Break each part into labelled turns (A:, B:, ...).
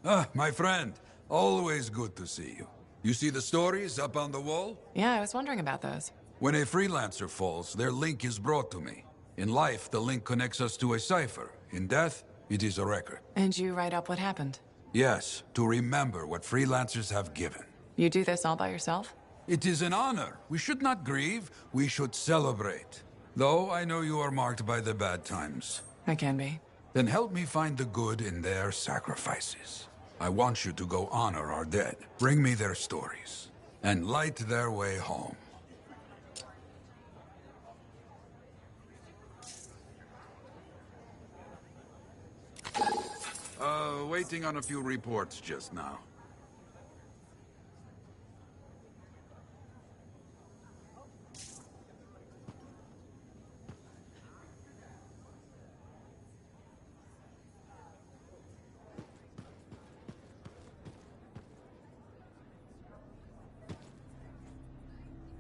A: Ah, my friend. Always good to see you. You see the stories up on the wall?
B: Yeah, I was wondering about those.
A: When a freelancer falls, their link is brought to me. In life, the link connects us to a cipher. In death, it is a record.
B: And you write up what happened?
A: Yes, to remember what freelancers have given.
B: You do this all by yourself?
A: It is an honor. We should not grieve, we should celebrate. Though I know you are marked by the bad times.
B: I can be.
A: Then help me find the good in their sacrifices. I want you to go honor our dead. Bring me their stories. And light their way home. Waiting on a few reports just now.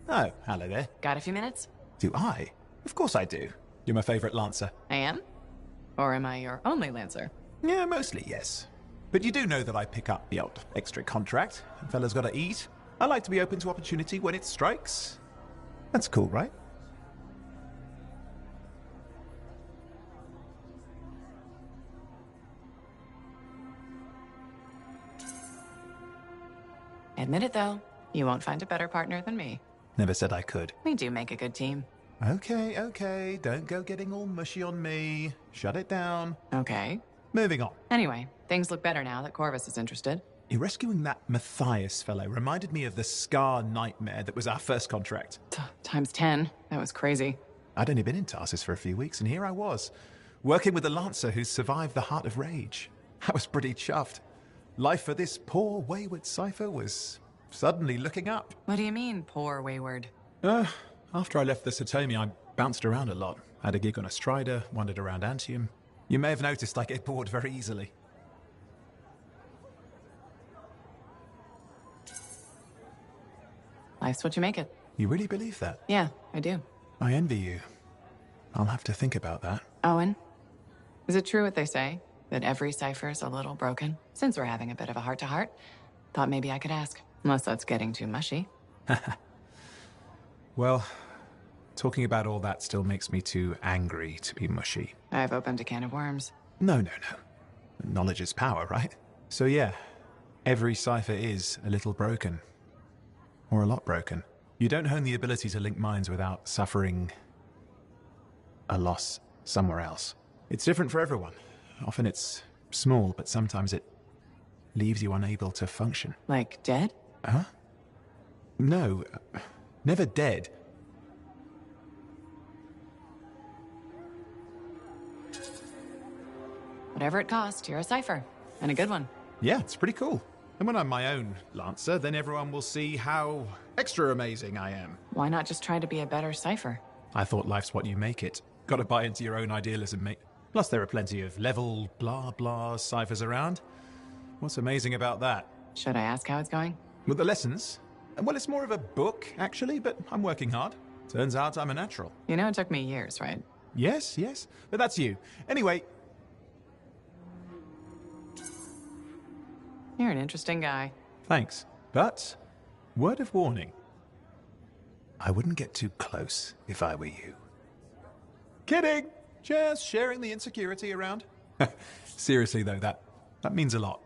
C: Oh, hello there.
B: Got a few minutes?
C: Do I? Of course I do. You're my favorite Lancer.
B: I am? Or am I your only Lancer?
C: Yeah, mostly, yes. But you do know that I pick up the odd extra contract. And fella's gotta eat. I like to be open to opportunity when it strikes. That's cool, right?
B: Admit it, though. You won't find a better partner than me.
C: Never said I could.
B: We do make a good team.
C: Okay. Don't go getting all mushy on me. Shut it down.
B: Okay.
C: Moving on.
B: Anyway, things look better now that Corvus is interested.
C: You rescuing that Matthias fellow reminded me of the Scar nightmare that was our first contract.
B: Times 10. That was crazy.
C: I'd only been in Tarsus for a few weeks, and here I was, working with a Lancer who's survived the Heart of Rage. I was pretty chuffed. Life for this poor, wayward cipher was suddenly looking up.
B: What do you mean, poor wayward?
C: After I left the Satomi, I bounced around a lot. Had a gig on a Strider, wandered around Anthem. You may have noticed I get bored very easily.
B: Life's what you make it.
C: You really believe that?
B: Yeah, I do.
C: I envy you. I'll have to think about that.
B: Owen, is it true what they say? That every cipher's a little broken? Since we're having a bit of a heart-to-heart, thought maybe I could ask. Unless that's getting too mushy.
C: Well, talking about all that still makes me too angry to be mushy.
B: I've opened a can of worms.
C: No. Knowledge is power, right? So yeah, every cipher is a little broken. Or a lot broken. You don't hone the ability to link minds without suffering a loss somewhere else. It's different for everyone. Often it's small, but sometimes it leaves you unable to function.
B: Like dead?
C: Huh? No, never dead.
B: Whatever it costs, you're a cipher. And a good one.
C: Yeah, it's pretty cool. And when I'm my own Lancer, then everyone will see how extra amazing I am.
B: Why not just try to be a better cipher?
C: I thought life's what you make it. Gotta buy into your own idealism, mate. Plus there are plenty of level blah blah ciphers around. What's amazing about that?
B: Should I ask how it's going?
C: With the lessons? Well, it's more of a book, actually, but I'm working hard. Turns out I'm a natural.
B: You know it took me years, right?
C: Yes, but that's you. Anyway...
B: You're an interesting guy.
C: Thanks. But, word of warning. I wouldn't get too close if I were you. Kidding! Just sharing the insecurity around. Seriously, though, that means a lot.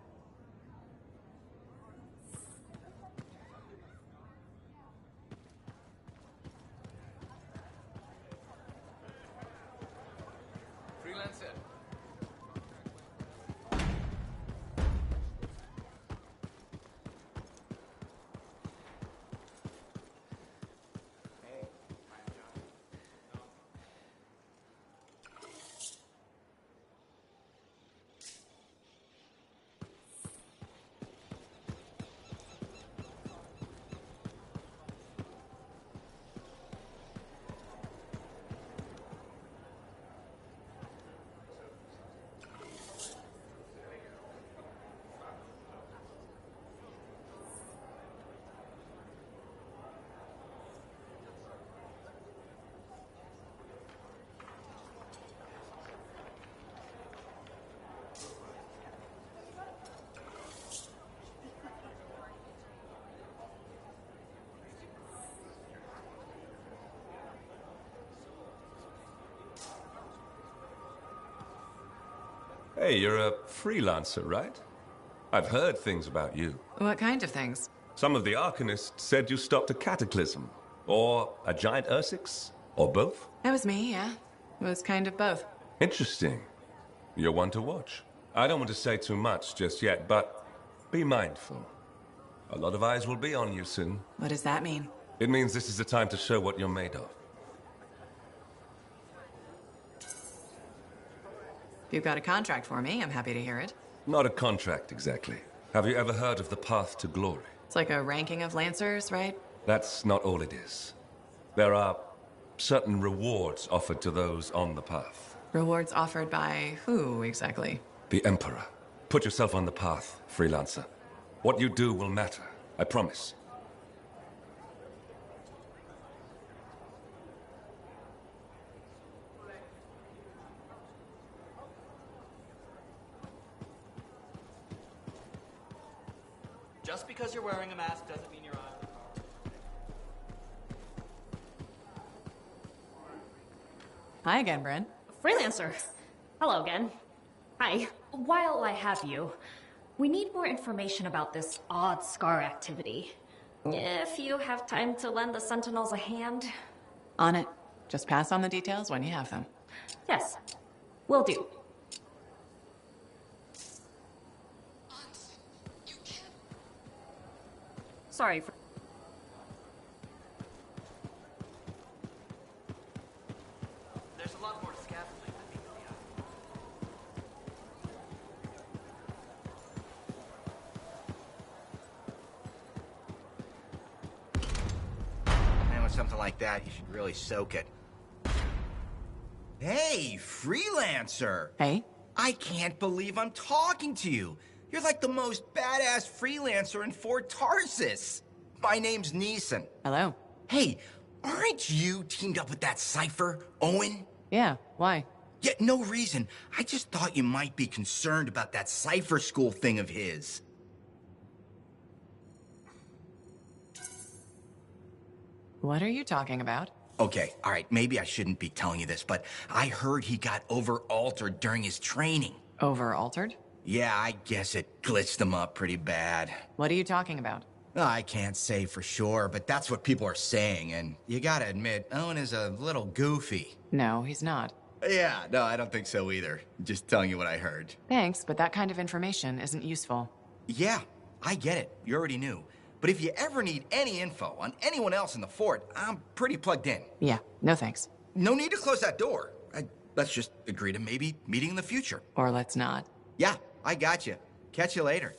A: Freelancer.
D: Hey, you're a freelancer, right? I've heard things about you.
B: What kind of things?
D: Some of the Arcanists said you stopped a cataclysm, or a giant Ursix, or both.
B: That was me, yeah. It was kind of both.
D: Interesting. You're one to watch. I don't want to say too much just yet, but be mindful. A lot of eyes will be on you soon.
B: What does that mean?
D: It means this is the time to show what you're made of.
B: If you've got a contract for me, I'm happy to hear it.
D: Not a contract, exactly. Have you ever heard of the path to glory?
B: It's like a ranking of Lancers, right?
D: That's not all it is. There are certain rewards offered to those on the path.
B: Rewards offered by who, exactly?
D: The Emperor. Put yourself on the path, freelancer. What you do will matter, I promise.
E: Just because you're wearing a mask doesn't mean you're on.
B: Hi again, Bryn.
F: Freelancer. Hello again. Hi. While I have you, we need more information about this odd scar activity. If you have time to lend the Sentinels a hand.
B: On it. Just pass on the details when you have them.
F: Yes, will do. Sorry for...
E: There's a lot more to scaffolding than meets the eye.
G: Man, with something like that, you should really soak it. Hey, freelancer!
B: Hey?
G: I can't believe I'm talking to you. You're like the most badass freelancer in Fort Tarsis. My name's Neeson.
B: Hello.
G: Hey, aren't you teamed up with that cipher, Owen?
B: Yeah, why?
G: Yeah, no reason. I just thought you might be concerned about that cipher school thing of his.
B: What are you talking about?
G: Okay, all right, maybe I shouldn't be telling you this, but I heard he got over-altered during his training.
B: Over-altered?
G: Yeah, I guess it glitched him up pretty bad.
B: What are you talking about?
G: I can't say for sure, but that's what people are saying, and you gotta admit, Owen is a little goofy.
B: No, he's not.
G: Yeah, no, I don't think so either. Just telling you what I heard.
B: Thanks, but that kind of information isn't useful.
G: Yeah, I get it. You already knew. But if you ever need any info on anyone else in the fort, I'm pretty plugged in.
B: Yeah, no thanks.
G: No need to close that door. Let's just agree to maybe meeting in the future.
B: Or let's not.
G: Yeah, I got you. Catch you later.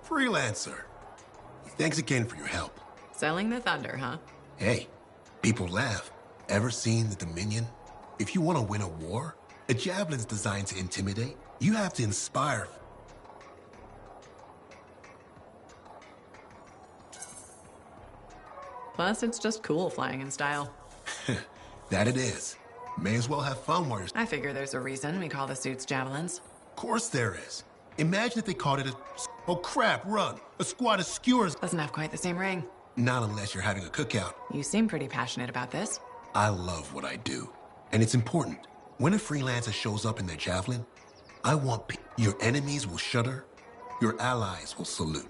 H: Freelancer. Thanks again for your help.
B: Selling the thunder, huh?
H: Hey, people laugh. Ever seen the Dominion? If you want to win a war, a javelin's designed to intimidate. You have to inspire.
B: Plus, it's just cool flying in style.
H: That it is. May as well have fun while you're...
B: I figure there's a reason we call the suits javelins.
H: Of course there is. Imagine if they called it a... Oh crap, run! A squad of skewers!
B: Doesn't have quite the same ring.
H: Not unless you're having a cookout.
B: You seem pretty passionate about this.
H: I love what I do. And it's important. When a freelancer shows up in their javelin, I want your enemies will shudder, your allies will salute.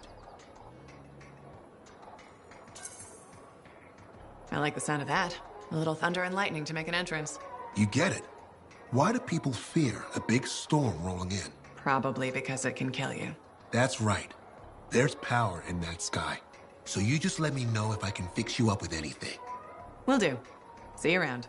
B: I like the sound of that. A little thunder and lightning to make an entrance.
H: You get it. Why do people fear a big storm rolling in?
B: Probably because it can kill you.
H: That's right. There's power in that sky. So you just let me know if I can fix you up with anything.
B: Will do. See you around.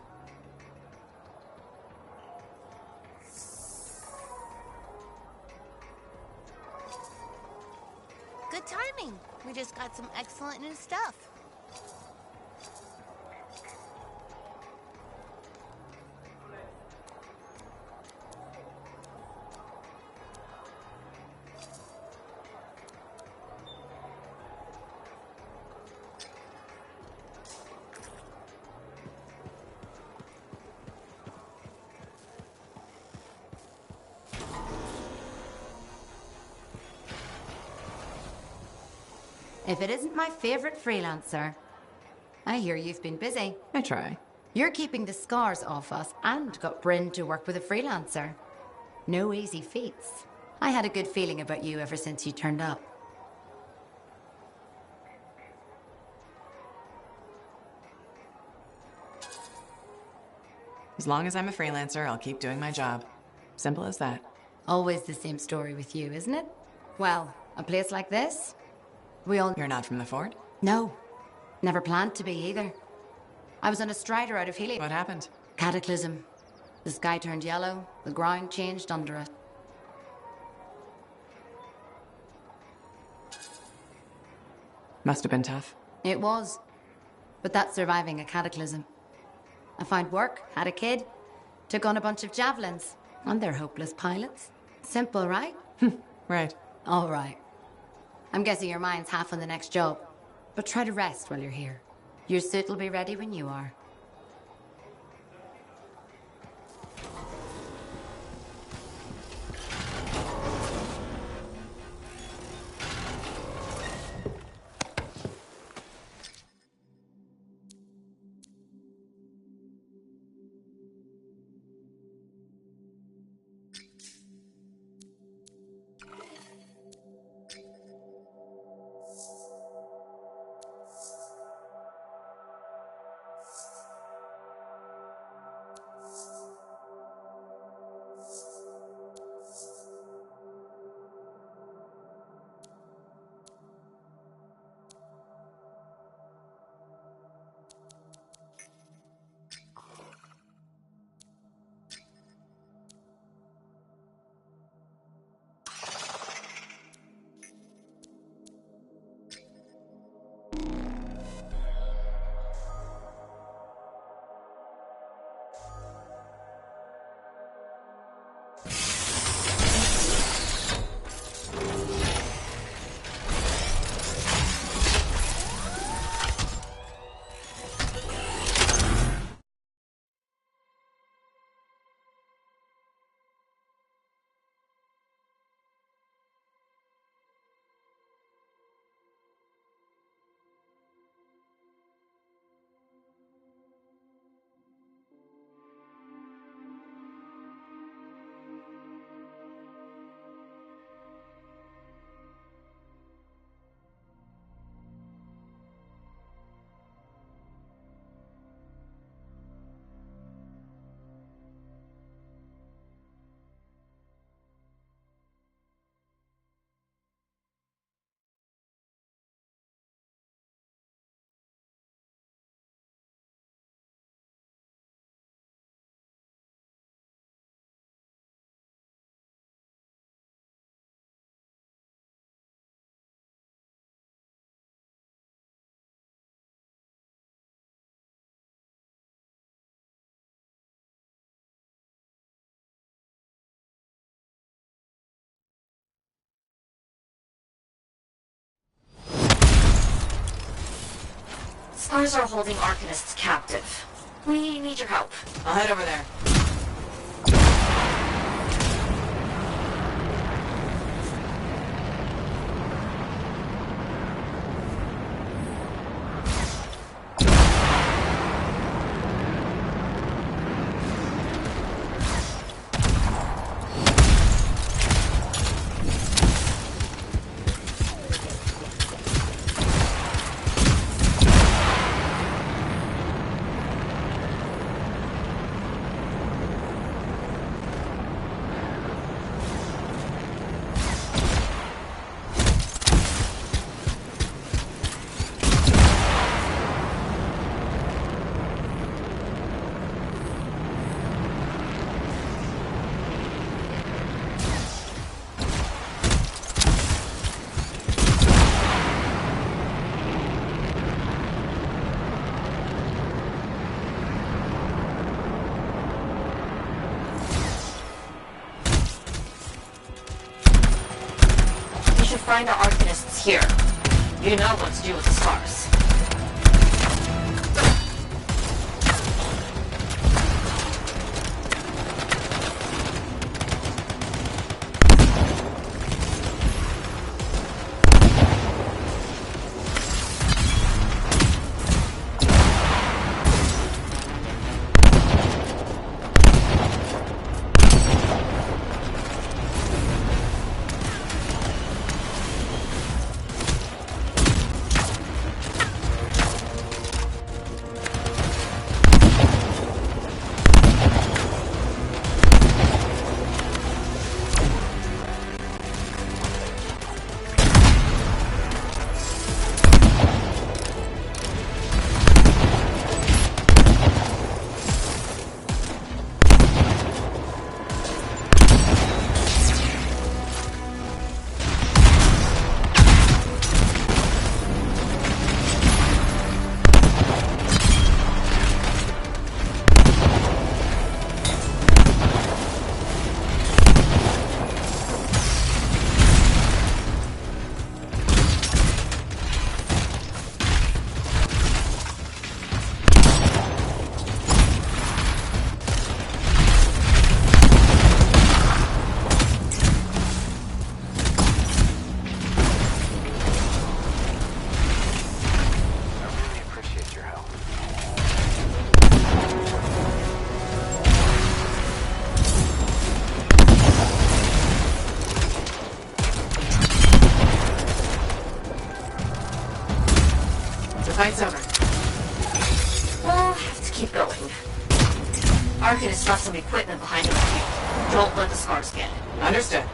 I: Good timing. We just got some excellent new stuff.
J: If it isn't my favorite freelancer. I hear you've been busy.
B: I try.
J: You're keeping the scars off us and got Bryn to work with a freelancer. No easy feats. I had a good feeling about you ever since you turned up.
B: As long as I'm a freelancer, I'll keep doing my job. Simple as that.
J: Always the same story with you, isn't it? Well, a place like this, we all...
B: You're not from the fort?
J: No. Never planned to be either. I was on a strider out of Helium.
B: What happened?
J: Cataclysm. The sky turned yellow, the ground changed under it.
B: Must have been tough.
J: It was. But that's surviving a cataclysm. I found work, had a kid, took on a bunch of javelins, and they're hopeless pilots. Simple, right?
B: Right.
J: All right. I'm guessing your mind's half on the next job. But try to rest while you're here. Your suit will be ready when you are.
F: Scars are holding Arcanists captive. We need your help.
B: I'll head over there.
F: Find the Arcanists here. You know what to do with the scars.
B: fight's over.
F: We'll have to keep going. Arcanist left some equipment behind him. Don't let the scars get it.
B: Understood.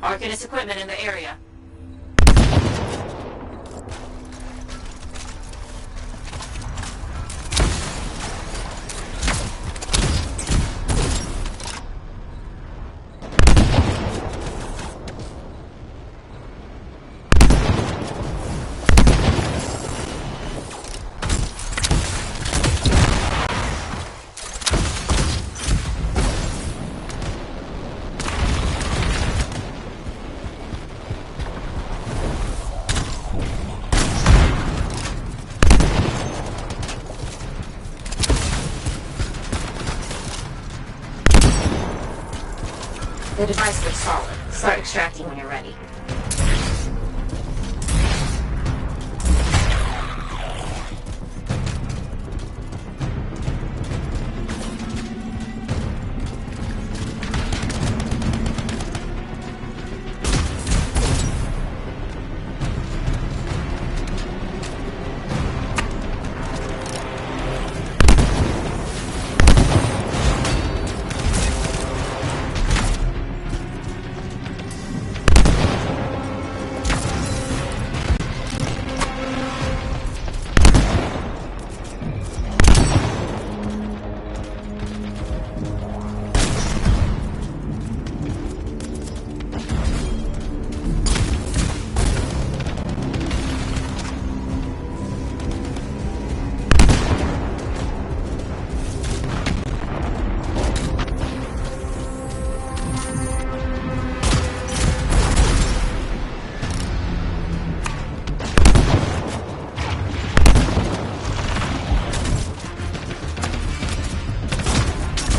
F: Arcanist equipment in the area. The device looks solid. Start extracting when you're ready.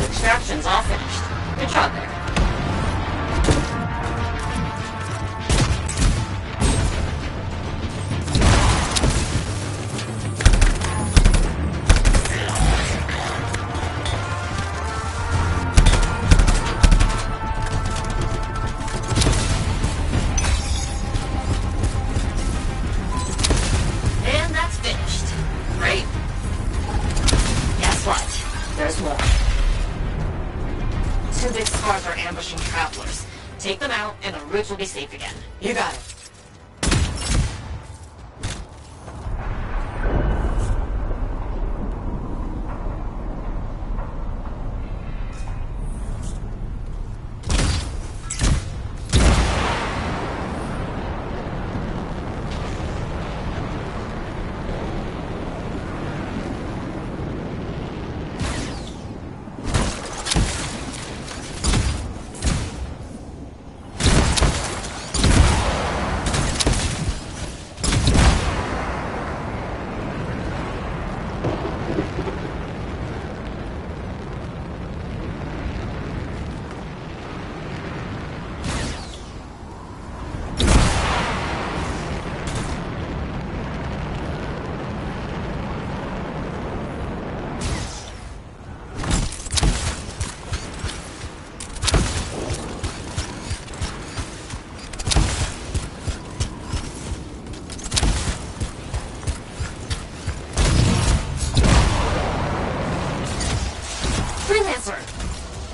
F: Extraction's all finished. Good job there. And that's finished. Great. Guess what? There's more. Two big scars are ambushing travelers. Take them out, and the routes will be safe again.
B: You got it.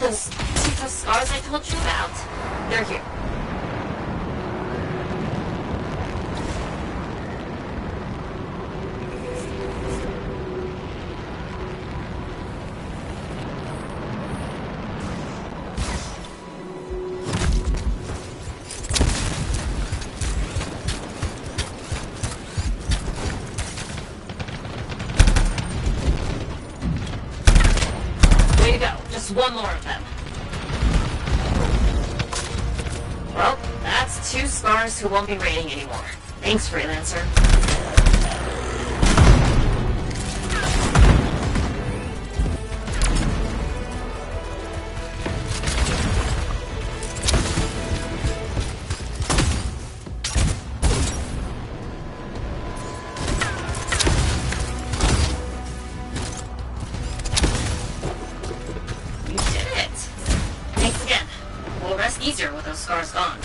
F: Those scars I told you about, they're here. Way to go. Just one more of them. Well, that's 2 scars who won't be raiding anymore. Thanks, Freelancer. You did it! Thanks again. We'll rest easier with those scars gone.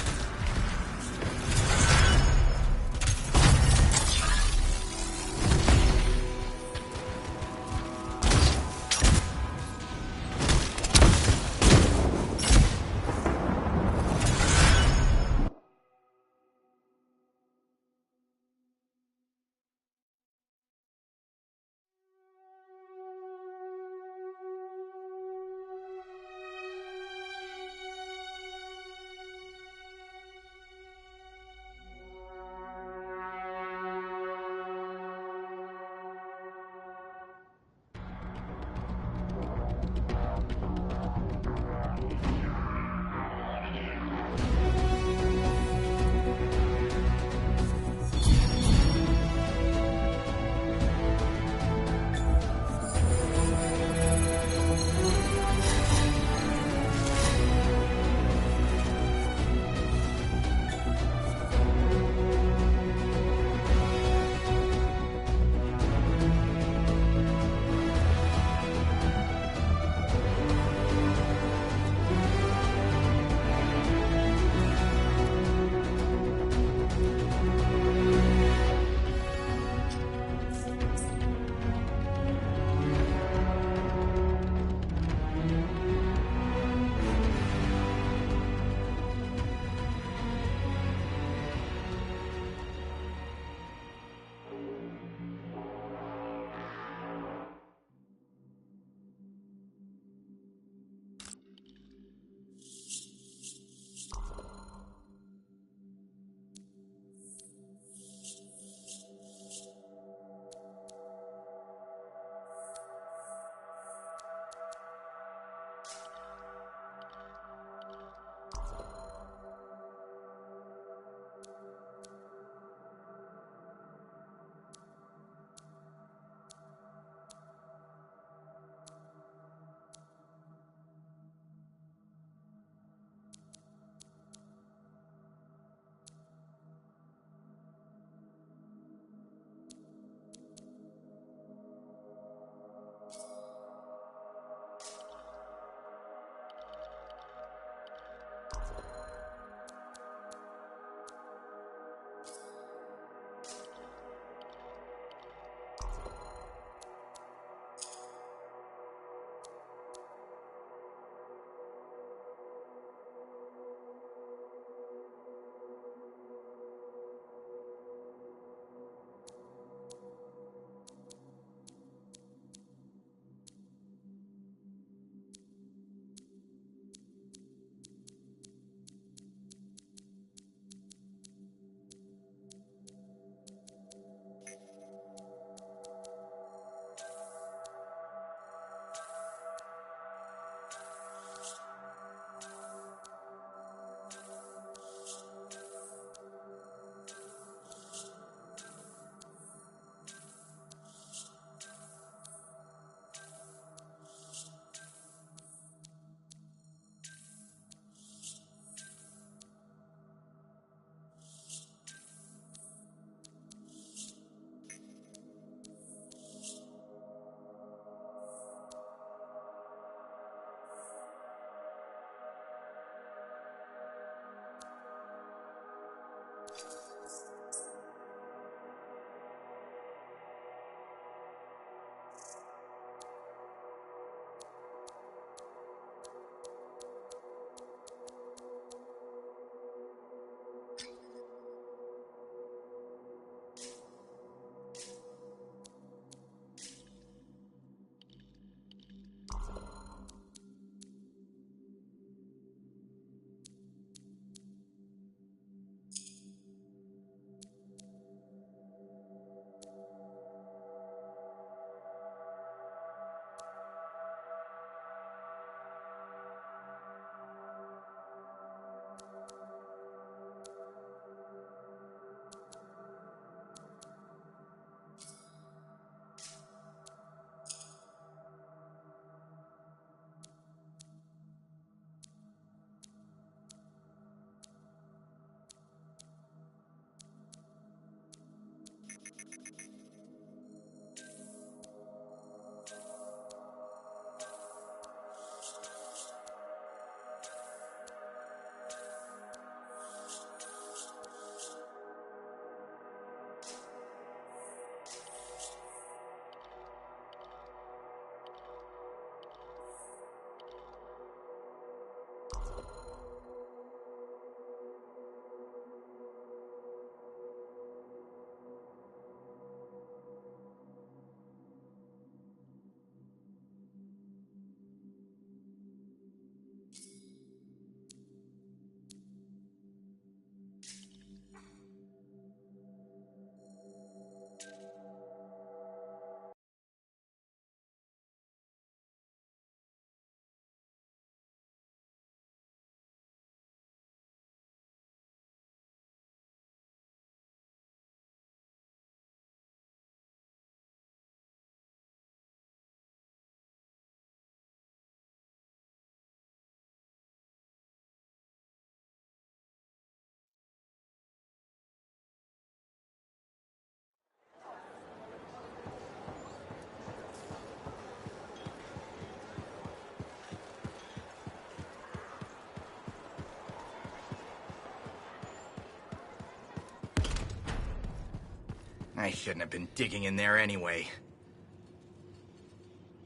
G: I shouldn't have been digging in there anyway.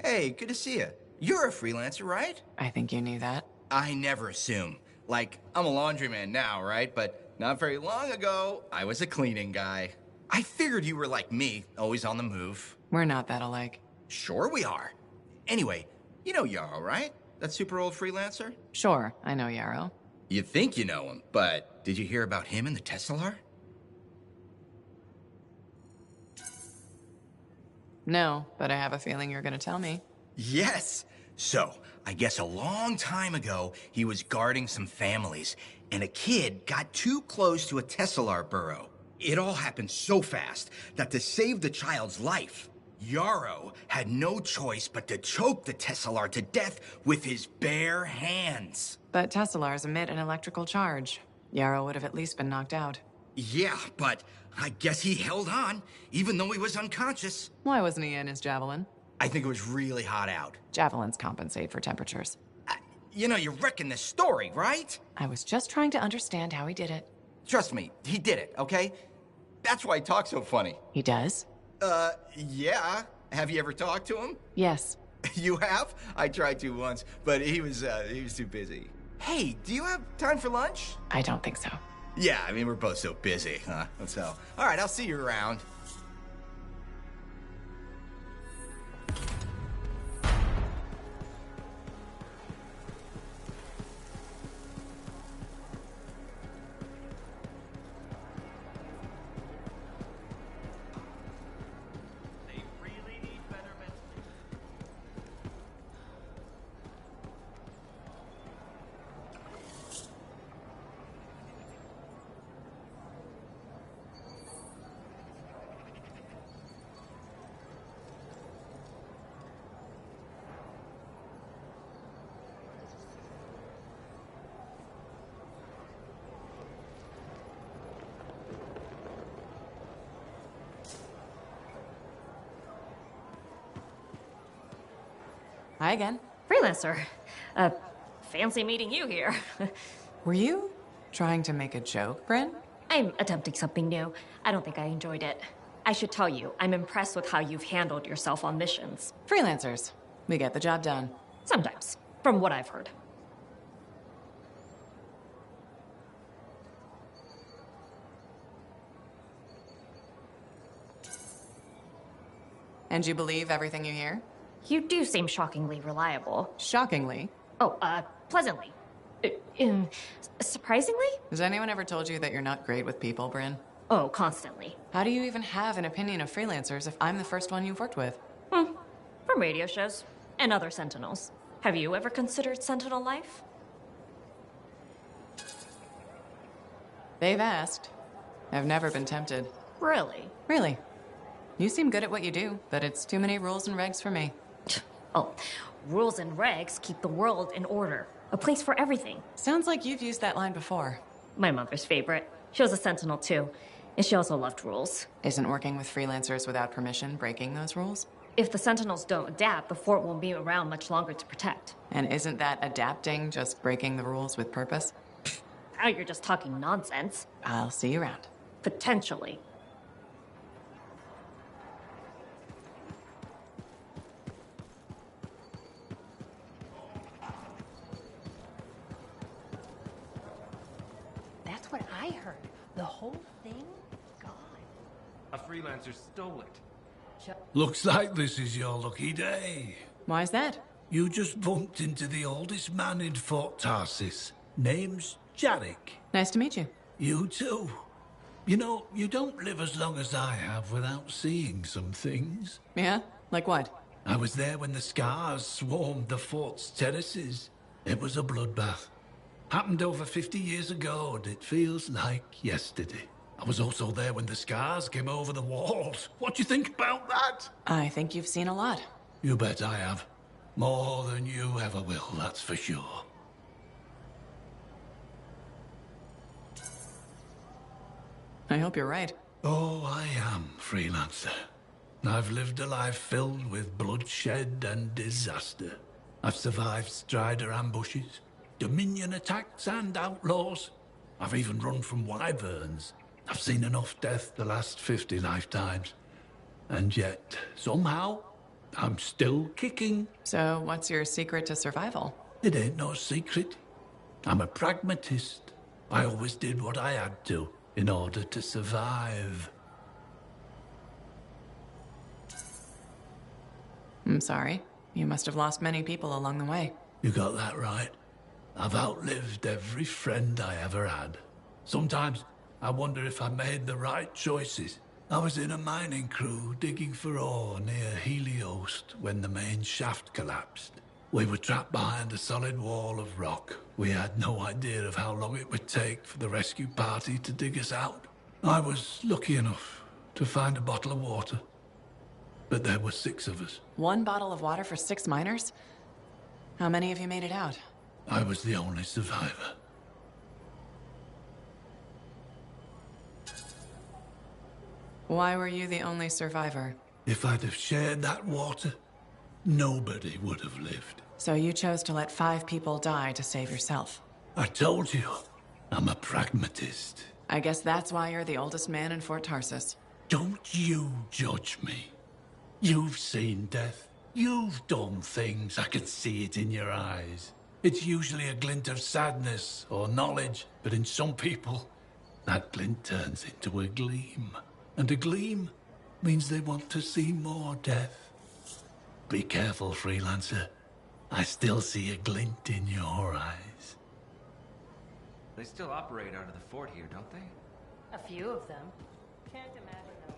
G: Hey, good to see you. You're a freelancer, right?
B: I think you knew that.
G: I never assume. Like, I'm a laundryman now, right? But not very long ago, I was a cleaning guy. I figured you were like me, always on the move.
B: We're not that alike.
G: Sure we are. Anyway, you know Yarrow, right? That super old freelancer?
B: Sure, I know Yarrow.
G: You think you know him, but did you hear about him and the Teslar?
B: No, but I have a feeling you're gonna tell me.
G: Yes. So, I guess a long time ago, he was guarding some families, and a kid got too close to a Teslar burrow. It all happened so fast that to save the child's life, Yarrow had no choice but to choke the Teslar to death with his bare hands.
B: But Teslars emit an electrical charge. Yarrow would have at least been knocked out.
G: Yeah, but I guess he held on, even though he was unconscious.
B: Why wasn't he in his javelin?
G: I think it was really hot out.
B: Javelins compensate for temperatures.
G: You know, you're wrecking this story, right?
B: I was just trying to understand how he did it.
G: Trust me, he did it, okay? That's why he talks so funny.
B: He does?
G: Yeah. Have you ever talked to him?
B: Yes.
G: You have? I tried to once, but he was too busy. Hey, do you have time for lunch?
B: I don't think so.
G: Yeah, I mean, we're both so busy, huh? So, all right, I'll see you around.
B: Hi again.
F: Freelancer. Fancy meeting you here.
B: Were you trying to make a joke, Bryn?
F: I'm attempting something new. I don't think I enjoyed it. I should tell you, I'm impressed with how you've handled yourself on missions.
B: Freelancers. We get the job done.
F: Sometimes, from what I've heard.
B: And you believe everything you hear?
F: You do seem shockingly reliable.
B: Shockingly?
F: Oh, pleasantly. Surprisingly?
B: Has anyone ever told you that you're not great with people, Bryn?
F: Oh, constantly.
B: How do you even have an opinion of freelancers if I'm the first one you've worked with?
F: From radio shows and other Sentinels. Have you ever considered Sentinel life?
B: They've asked. I've never been tempted.
F: Really?
B: Really. You seem good at what you do, but it's too many rules and regs for me.
F: Oh, rules and regs keep the world in order. A place for everything.
B: Sounds like you've used that line before.
F: My mother's favorite. She was a Sentinel too, and she also loved rules.
B: Isn't working with freelancers without permission breaking those rules?
F: If the Sentinels don't adapt, the fort won't be around much longer to protect.
B: And isn't that adapting just breaking the rules with purpose?
F: Now you're just talking nonsense.
B: I'll see you around.
F: Potentially.
I: That's what I heard. The whole thing gone.
K: A freelancer stole it.
L: Looks like this is your lucky day.
B: Why's that?
L: You just bumped into the oldest man in Fort Tarsis. Name's Jarek.
B: Nice to meet you.
L: You too. You know, you don't live as long as I have without seeing some things.
B: Yeah? Like what?
L: I was there when the scars swarmed the fort's terraces. It was a bloodbath. Happened over 50 years ago, and it feels like yesterday. I was also there when the scars came over the walls. What do you think about that?
B: I think you've seen a lot.
L: You bet I have. More than you ever will, that's for sure.
B: I hope you're right.
L: Oh, I am, freelancer. I've lived a life filled with bloodshed and disaster. I've survived Strider ambushes, Dominion attacks and outlaws. I've even run from wyverns. I've seen enough death the last 50 lifetimes. And yet, somehow, I'm still kicking.
B: So, what's your secret to survival?
L: It ain't no secret. I'm a pragmatist. I always did what I had to in order to survive.
B: I'm sorry. You must have lost many people along the way.
L: You got that right. I've outlived every friend I ever had. Sometimes I wonder if I made the right choices. I was in a mining crew digging for ore near Helios when the main shaft collapsed. We were trapped behind a solid wall of rock. We had no idea of how long it would take for the rescue party to dig us out. I was lucky enough to find a bottle of water. But there were 6 of us.
B: 1 bottle of water for 6 miners? How many of you made it out?
L: I was the only survivor.
B: Why were you the only survivor?
L: If I'd have shared that water, nobody would have lived.
B: So you chose to let 5 people die to save yourself?
L: I told you, I'm a pragmatist.
B: I guess that's why you're the oldest man in Fort Tarsus.
L: Don't you judge me. You've seen death. You've done things. I can see it in your eyes. It's usually a glint of sadness or knowledge, but in some people, that glint turns into a gleam. And a gleam means they want to see more death. Be careful, freelancer. I still see a glint in your eyes.
K: They still operate out of the fort here, don't they?
F: A few of them. Can't imagine them.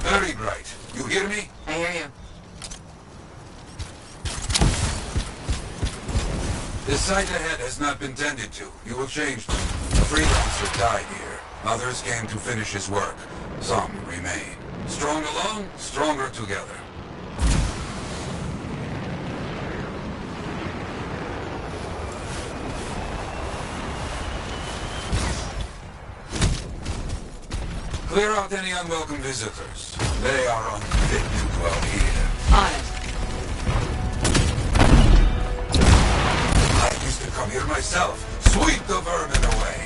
A: Very bright. You hear me?
B: I hear you.
A: The site ahead has not been tended to. You will change them. A freelancer died here. Others came to finish his work. Some remain. Strong alone, stronger together. Clear out any unwelcome visitors. They are unfit to dwell here.
B: On it.
A: I used to come here myself. Sweep the vermin away.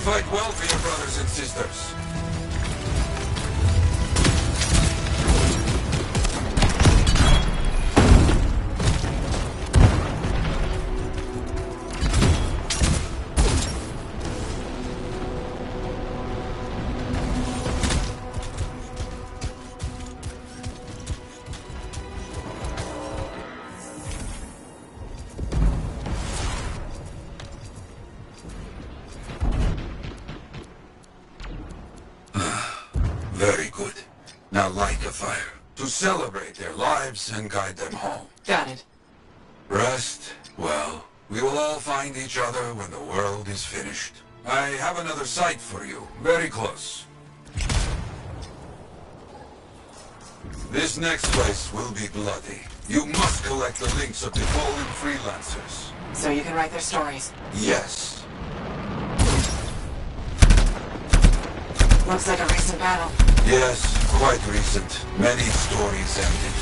A: Fight well for your brothers and sisters. Very good. Now light the fire to celebrate their lives and guide them home.
B: Got it.
A: Rest, well, we will all find each other when the world is finished. I have another site for you, very close. This next place will be bloody. You must collect the links of the fallen freelancers.
B: So you can write their stories.
A: Yes.
B: Looks like a recent battle.
A: Yes, quite recent. Many stories ended.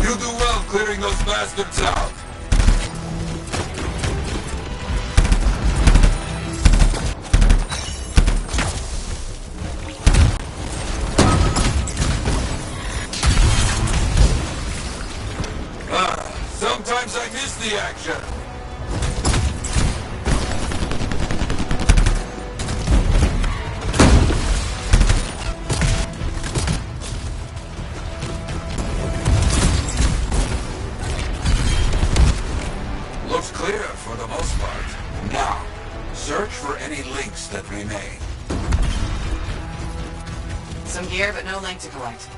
A: You do well clearing those bastards out. Sometimes I miss the action. Looks clear for the most part. Now, search for any links that remain.
B: Some gear, but no link to collect.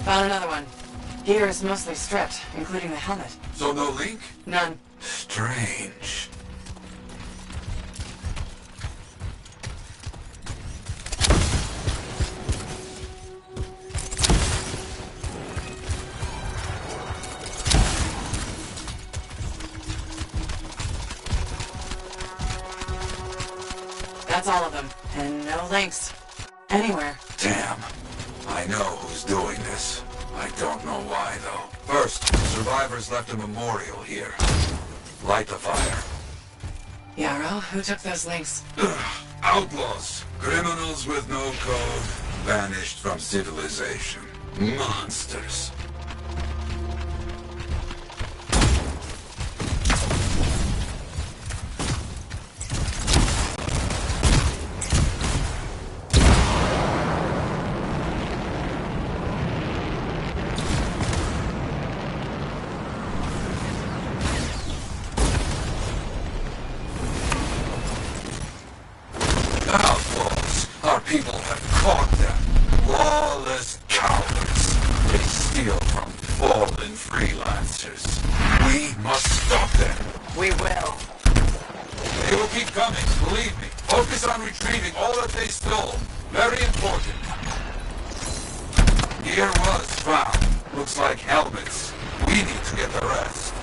B: Found another one. Gear is mostly stripped, including the helmet.
A: So no link?
B: None.
A: Strange.
B: That's all of them. And no links. Anywhere.
A: Damn. I know who's doing this. I don't know why, though. First, survivors left a memorial here. Light the fire.
B: Yarrow, who took those links?
A: Outlaws. Criminals with no code. Vanished from civilization. Monsters. Outlaws. Our people have caught them. Lawless cowards. They steal from fallen freelancers. We must stop them.
B: We will.
A: They will keep coming, believe me. Focus on retrieving all that they stole. Very important. Gear was found. Looks like helmets. We need to get the rest.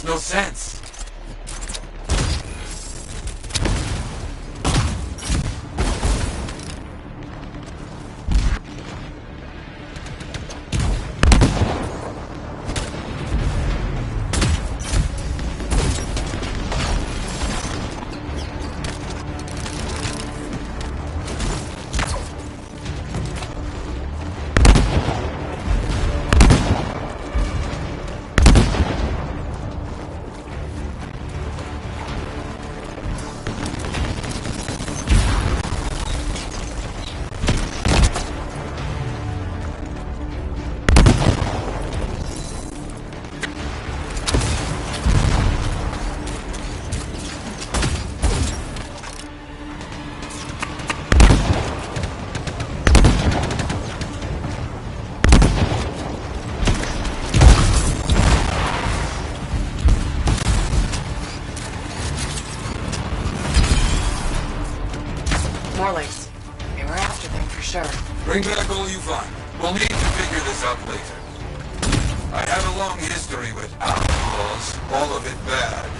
A: no sense.
B: More links. They were after them for sure.
A: Bring back all you find. We'll need to figure this out later. I have a long history with outlaws, all of it bad.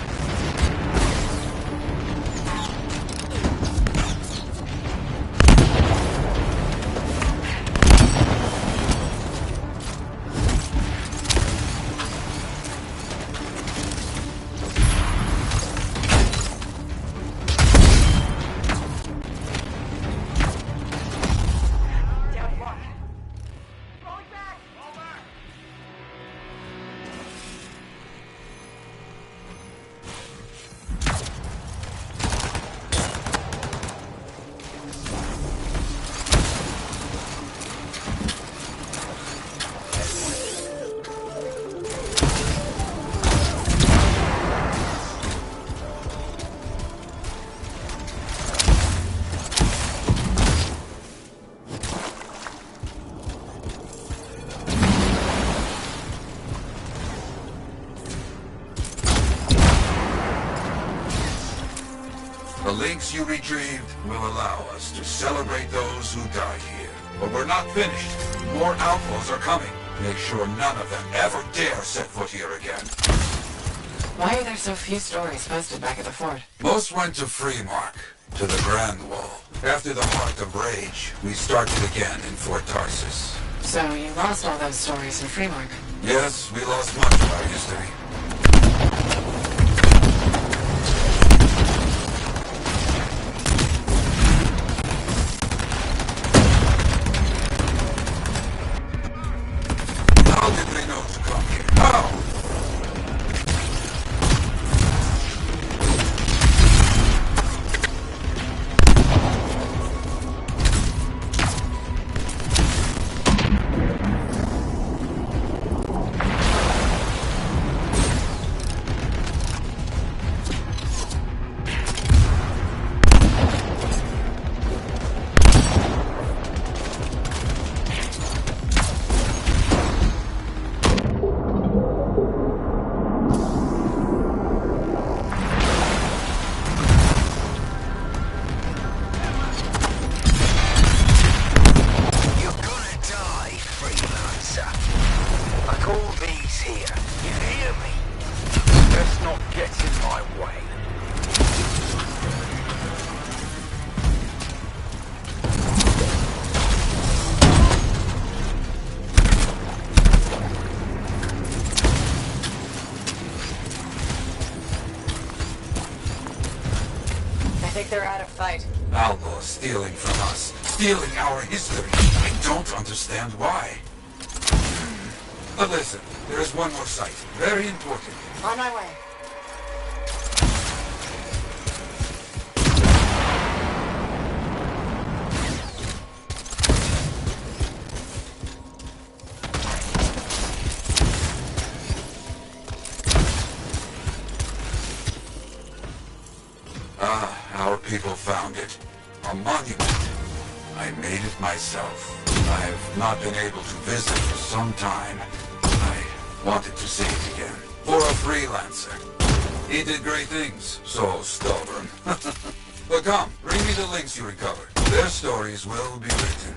A: The links you retrieved will allow us to celebrate those who died here. But we're not finished. More outlaws are coming. Make sure none of them ever dare set foot here again.
B: Why are there so few stories posted back at the fort?
A: Most went to Freemark, to the Grand Wall. After the Heart of Rage, we started again in Fort Tarsus.
B: So you lost all those stories in Freemark?
A: Yes, we lost much of our history. How did they know to come here? How?
B: I think they're out of fight.
A: Outlaws stealing from us, stealing our history. I don't understand why. But listen, there is one more site, very important.
B: On my way.
A: Our people found it. A monument. I made it myself. I've not been able to visit for some time. I wanted to see it again. For a freelancer. He did great things. So stubborn. But come, bring me the links you recovered. Their stories will be written.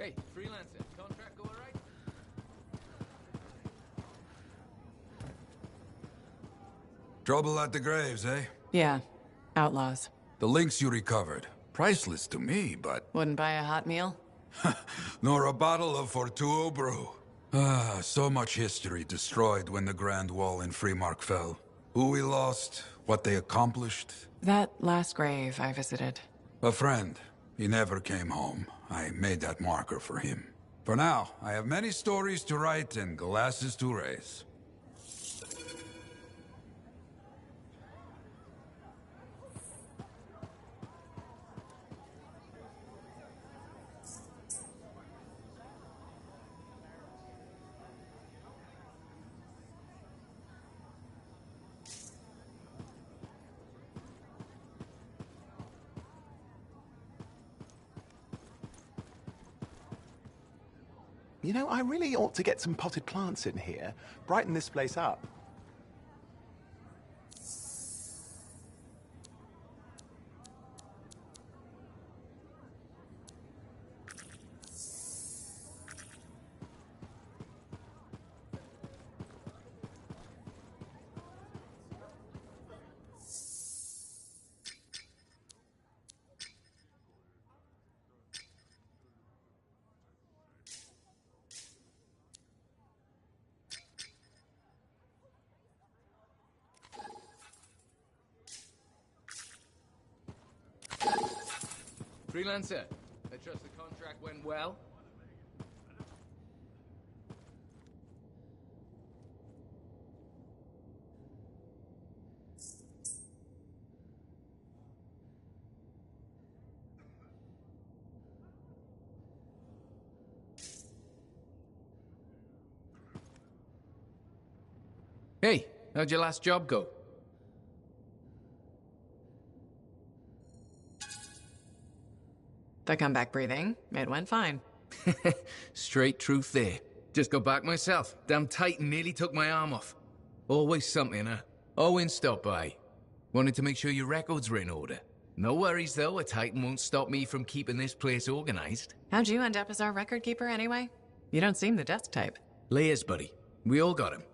M: Hey, freelancer, contract go alright?
A: Trouble at the graves, eh?
B: Yeah. Outlaws.
A: The links you recovered. Priceless to me, but...
B: Wouldn't buy a hot meal?
A: Nor a bottle of Fortuo brew. Ah, so much history destroyed when the Grand Wall in Freemark fell. Who we lost, what they accomplished.
B: That last grave I visited.
A: A friend. He never came home. I made that marker for him. For now, I have many stories to write and glasses to raise.
C: You know, I really ought to get some potted plants in here. Brighten this place up.
M: Freelancer, I trust the contract went well? Hey, how'd your last job go?
B: The comeback breathing, it went fine.
M: Straight truth there. Just got back myself. Damn Titan nearly took my arm off. Always something, huh? Owen stopped by. Wanted to make sure your records were in order. No worries though, a Titan won't stop me from keeping this place organized.
B: How'd you end up as our record keeper anyway? You don't seem the desk type.
M: Layers, buddy. We all got him.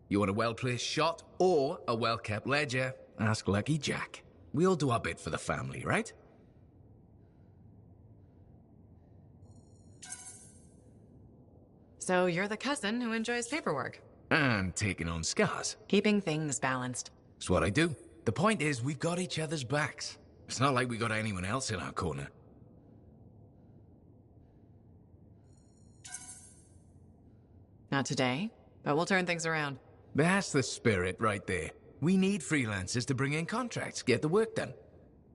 M: You want a well-placed shot or a well-kept ledger? Ask Lucky Jack. We all do our bit for the family, right?
B: So you're the cousin who enjoys paperwork.
M: And taking on scars.
B: Keeping things balanced.
M: It's what I do. The point is, we've got each other's backs. It's not like we got anyone else in our corner.
B: Not today, but we'll turn things around.
M: That's the spirit right there. We need freelancers to bring in contracts, get the work done.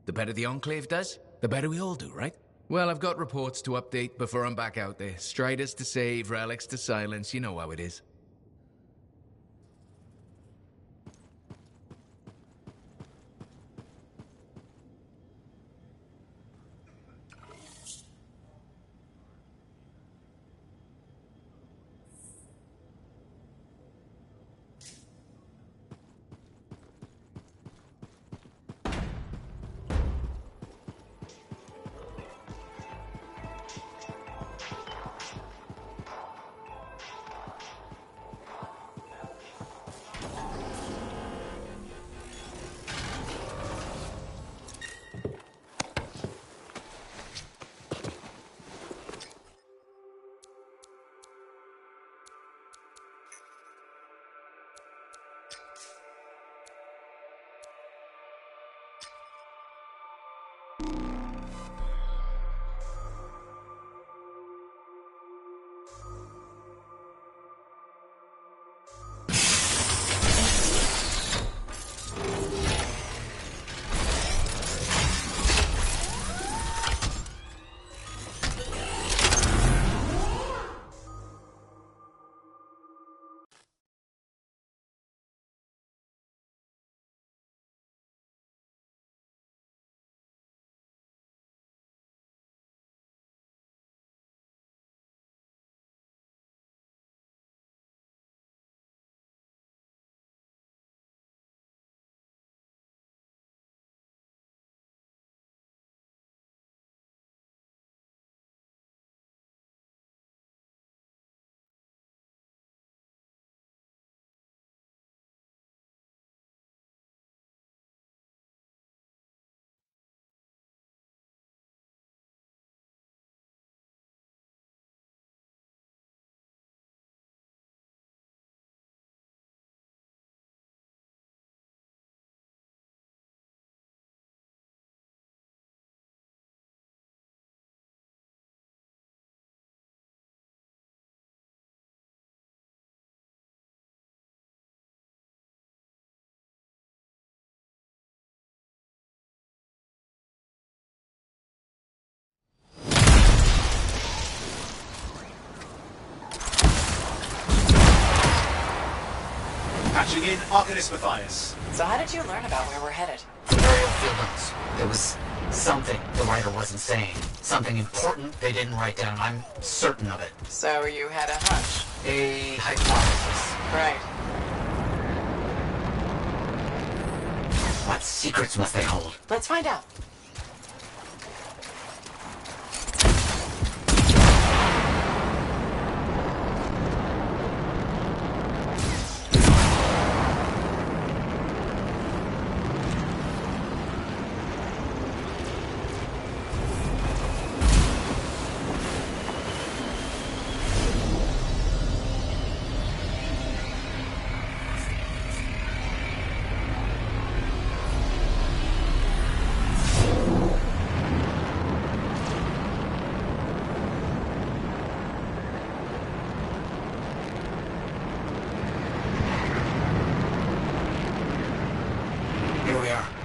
M: The better the Enclave does, the better we all do, right? Well, I've got reports to update before I'm back out there. Striders to save, relics to silence, you know how it is.
C: Patching in Arcanist Matthias.
B: So how did you learn about where we're headed?
N: Burial field notes. There was something the writer wasn't saying. Something important they didn't write down. I'm certain of it.
B: So you had a hunch?
N: A hypothesis.
B: Right.
N: What secrets must they hold?
B: Let's find out.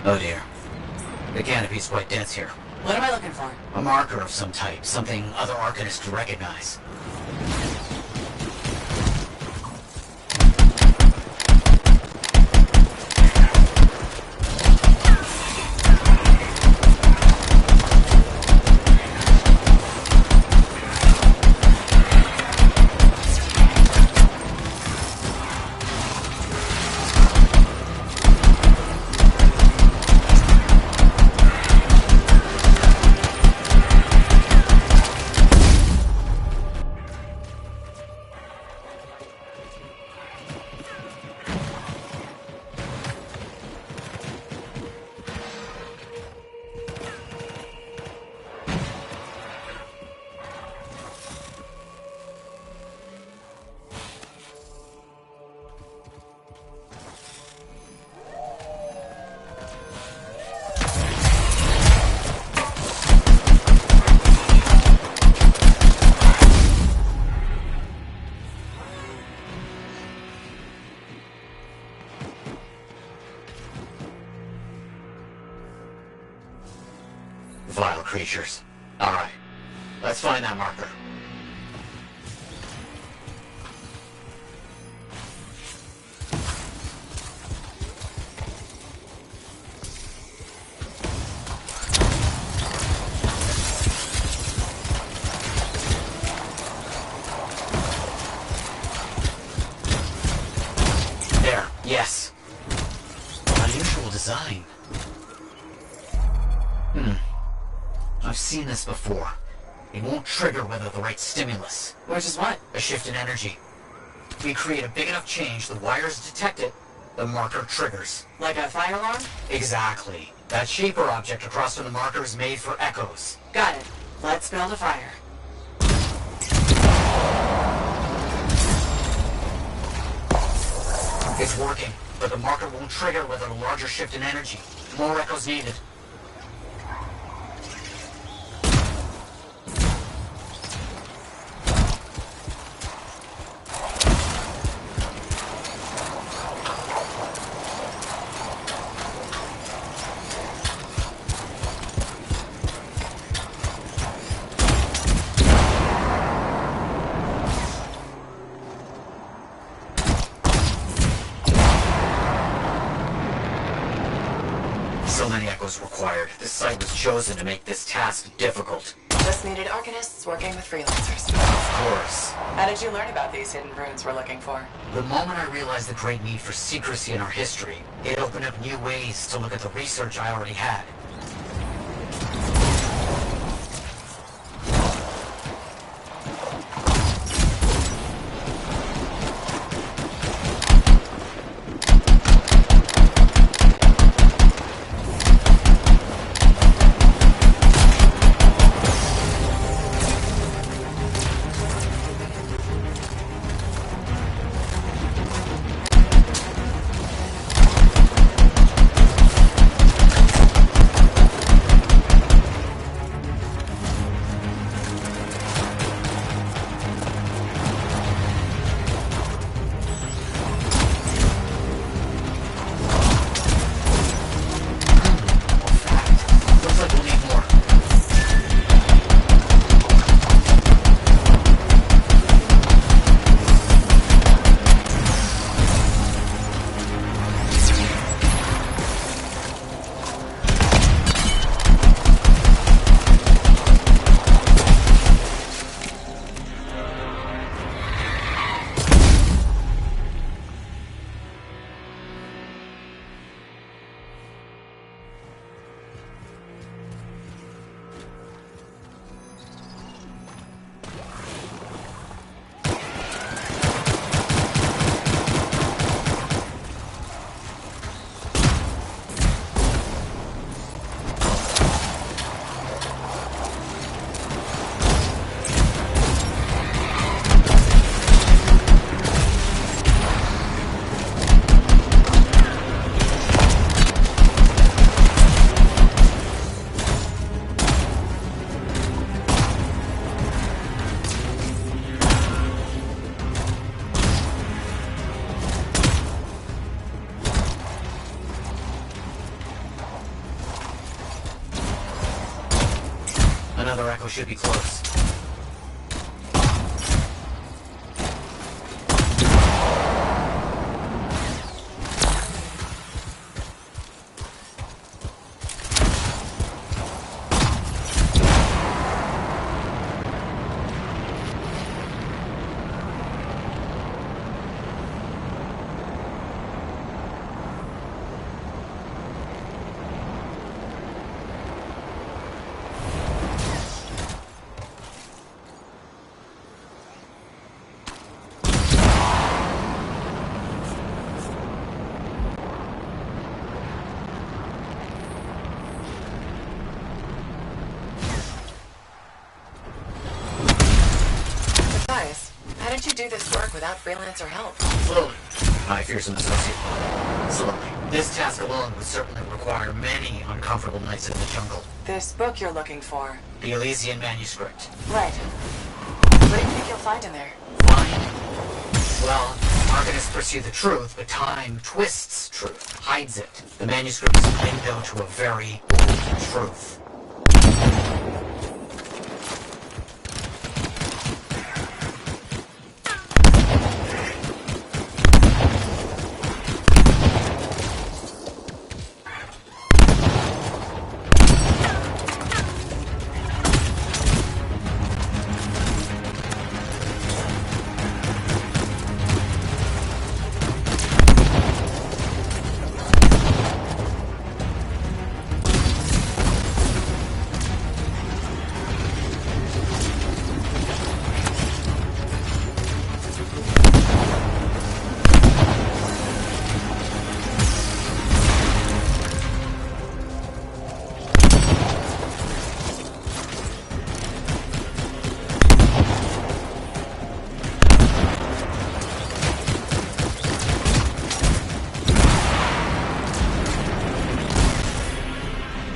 N: Oh dear. The canopy's quite dense here.
B: What am I looking for?
N: A marker of some type. Something other Arcanists could recognize. Vile creatures. Alright. Let's find that marker. There. Yes. Unusual design. I've seen this before. It won't trigger without the right stimulus.
B: Which is what?
N: A shift in energy. If we create a big enough change, the wires detect it, the marker triggers.
B: Like a fire alarm?
N: Exactly. That shaper object across from the marker is made for echoes.
B: Got it. Let's build a fire.
N: It's working, but the marker won't trigger without a larger shift in energy. More echoes needed. So many echoes required. This site was chosen to make this task difficult.
B: Just needed Arcanists working with freelancers.
N: Of course.
B: How did you learn about these hidden runes we're looking for?
N: The moment I realized the great need for secrecy in our history, it opened up new ways to look at the research I already had. echo should be close.
B: How did you do this work without freelancer help?
N: Slowly. My fearsome associate. Slowly. This task alone would certainly require many uncomfortable nights in the jungle.
B: This book you're looking for.
N: The Elysian manuscript.
B: Right. What do you think you'll find in there?
N: Find? Well, arcanists pursue the truth, but time twists truth, hides it. The manuscript is a window to a very old truth.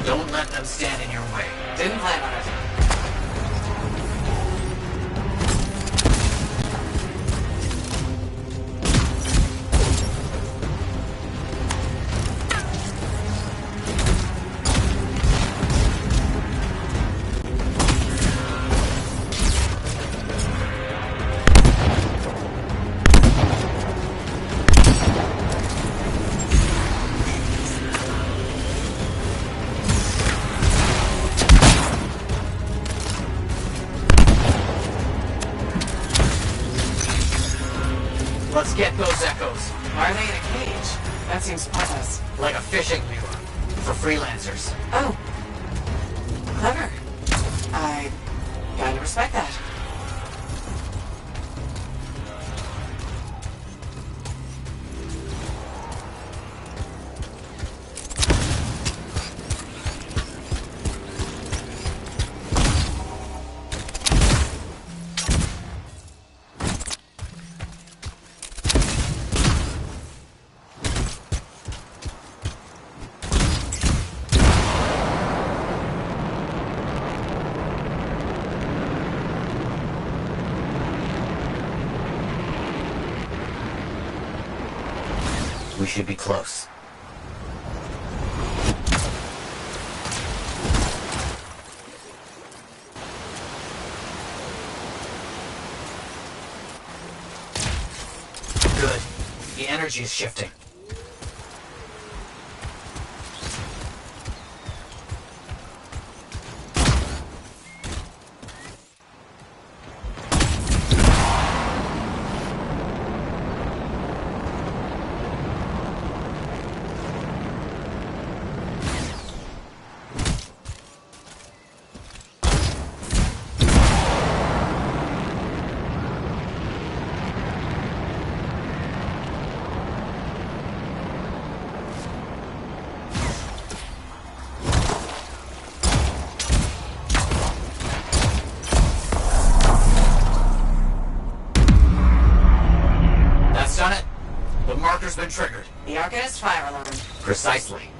N: Don't let them stand in your way.
B: Didn't plan on it.
N: Let's get those echoes.
B: Why are they in a cage? That seems pointless.
N: Like a fishing lure. For freelancers.
B: Oh. Clever. I gotta respect that.
N: We should be close. Good. The energy is shifting. Done it. The marker's been triggered.
B: The Arcanist fire alarm.
N: Precisely.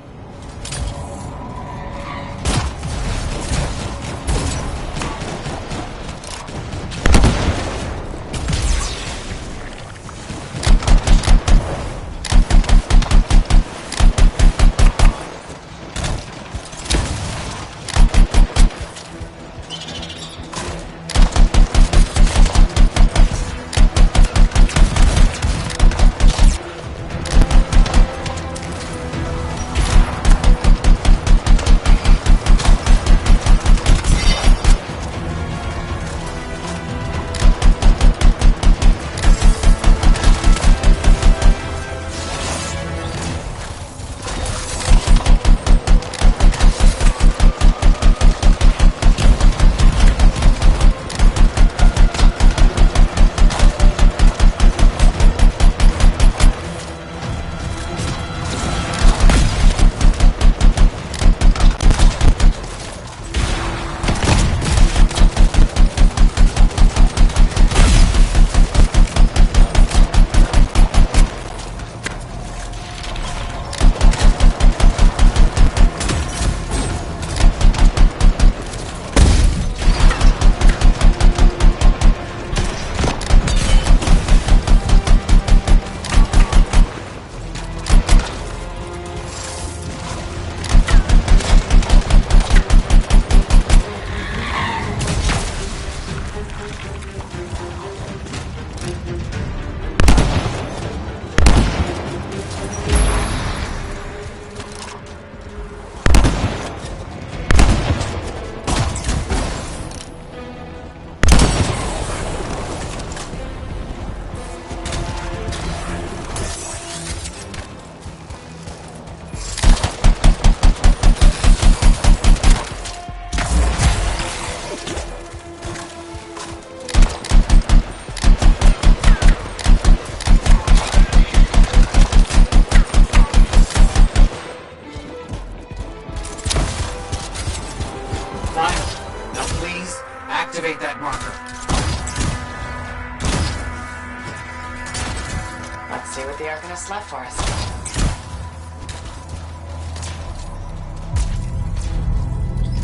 B: what the Arcanists left for us.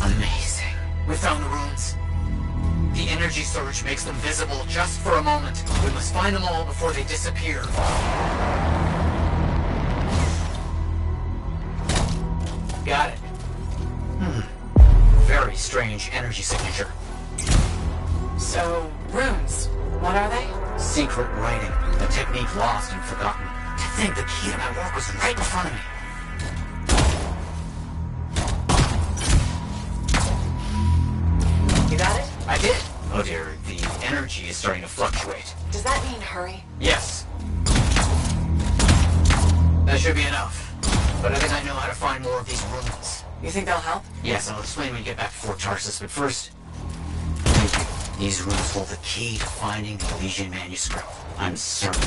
N: Amazing. We found the runes. The energy surge makes them visible just for a moment. We must find them all before they disappear. Got it. Very strange energy signature.
B: So, runes. What are they?
N: Secret writing. A technique lost and forgotten. To think the key to my work was right in front of me.
B: You got it?
N: I did. Oh dear, the energy is starting to fluctuate.
B: Does that mean hurry?
N: Yes. That should be enough. But I think I know how to find more of these runes.
B: You think they'll help?
N: Yes, I'll explain when we get back to Fort Tarsus, but first... Thank you. These runes hold the key to finding the Elysian manuscript. I'm certain.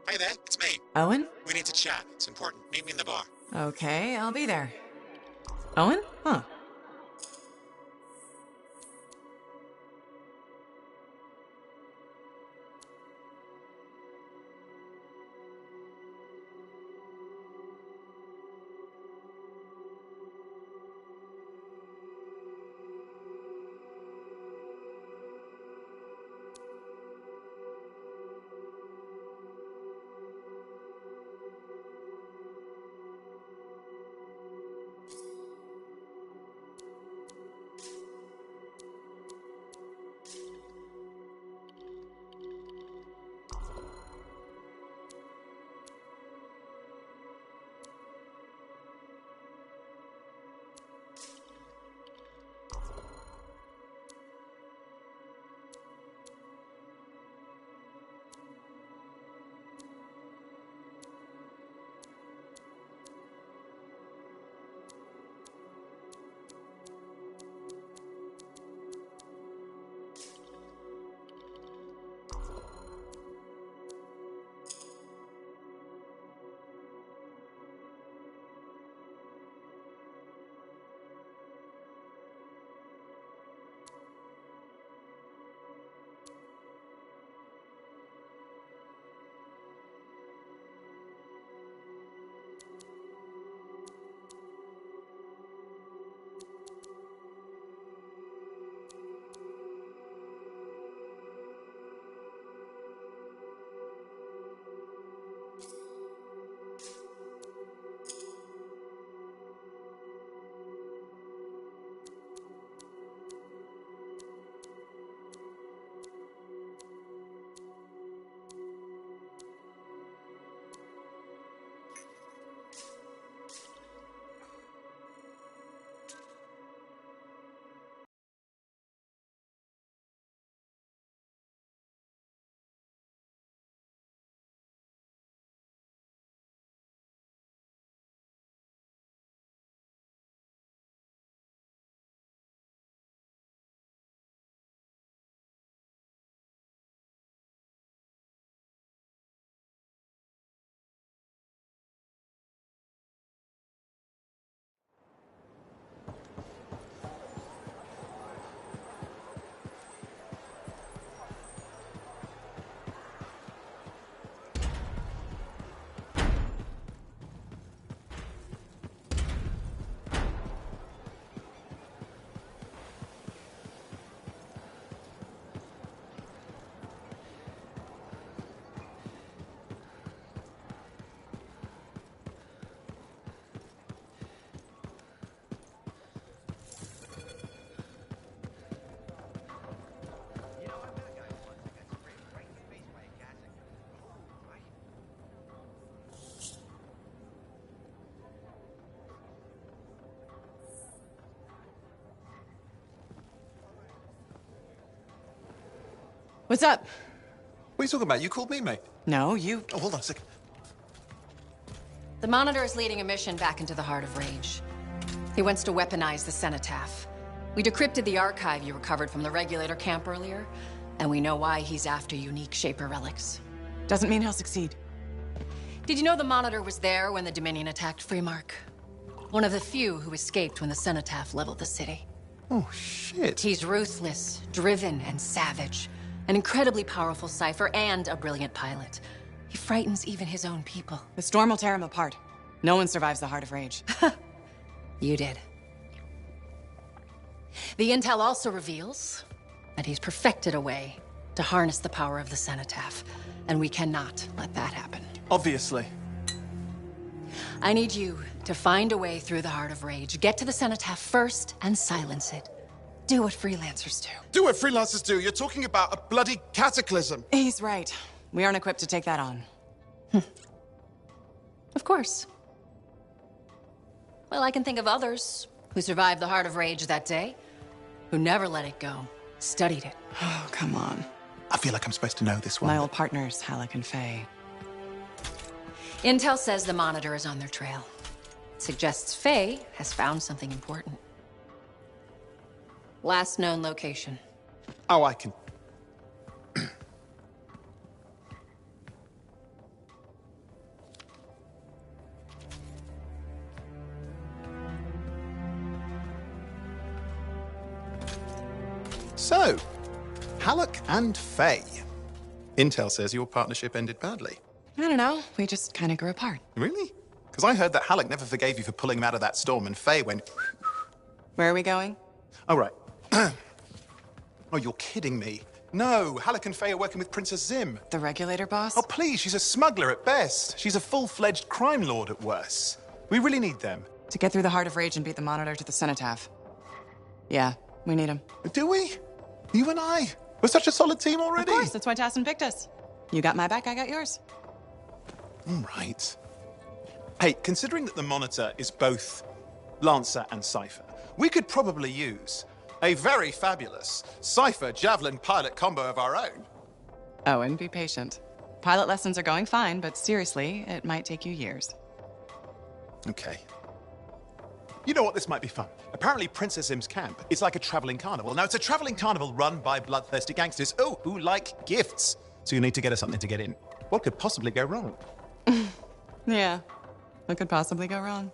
O: Hey there, it's me.
B: Owen?
O: We need to chat. It's important. Meet me in the bar.
B: Okay, I'll be there. Owen? Huh. What's up?
C: What are you talking about? You called me, mate.
B: No, you...
C: Oh, hold on a second.
J: The Monitor is leading a mission back into the Heart of Rage. He wants to weaponize the Cenotaph. We decrypted the archive you recovered from the Regulator camp earlier, and we know why he's after unique Shaper relics.
B: Doesn't mean he'll succeed.
J: Did you know the Monitor was there when the Dominion attacked Freemark? One of the few who escaped when the Cenotaph leveled the city.
C: Oh, shit.
J: He's ruthless, driven, and savage. An incredibly powerful cipher and a brilliant pilot. He frightens even his own people.
B: The storm will tear him apart. No one survives the Heart of Rage.
J: You did. The intel also reveals that he's perfected a way to harness the power of the Cenotaph, and we cannot let that happen.
C: Obviously.
J: I need you to find a way through the Heart of Rage, get to the Cenotaph first, and silence it. Do what freelancers do.
P: Do what freelancers do? You're talking about a bloody cataclysm.
B: He's right. We aren't equipped to take that on.
J: Of course. Well, I can think of others who survived the Heart of Rage that day, who never let it go, studied it.
B: Oh, come on.
C: I feel like I'm supposed to know this one.
B: My old partners, Halleck and Faye.
J: Intel says the Monitor is on their trail. Suggests Faye has found something important. Last known location.
P: Oh, I can... So, Halleck and Faye. Intel says your partnership ended badly.
B: I don't know. We just kind of grew apart.
P: Really? Because I heard that Halleck never forgave you for pulling him out of that storm, and Faye went...
B: Where are we going?
P: Oh, right. Oh, you're kidding me. No, Halleck and Faye are working with Princess Zim.
B: The Regulator boss?
P: Oh, please, she's a smuggler at best. She's a full-fledged crime lord at worst. We really need them.
B: To get through the Heart of Rage and beat the Monitor to the Cenotaph. Yeah, we need him.
P: Do we? You and I? We're such a solid team already.
B: Of course, that's why Tassin picked us. You got my back, I got yours.
P: All right. Hey, considering that the Monitor is both Lancer and Cypher, we could probably use a very fabulous Cypher Javelin pilot combo of our own.
B: Oh, and be patient. Pilot lessons are going fine, but seriously, it might take you years.
P: Okay. You know what? This might be fun. Apparently, Princess Zim's camp is like a traveling carnival. Now, it's a traveling carnival run by bloodthirsty gangsters, who like gifts. So you need to get us something to get in. What could possibly go wrong?
B: Yeah, what could possibly go wrong?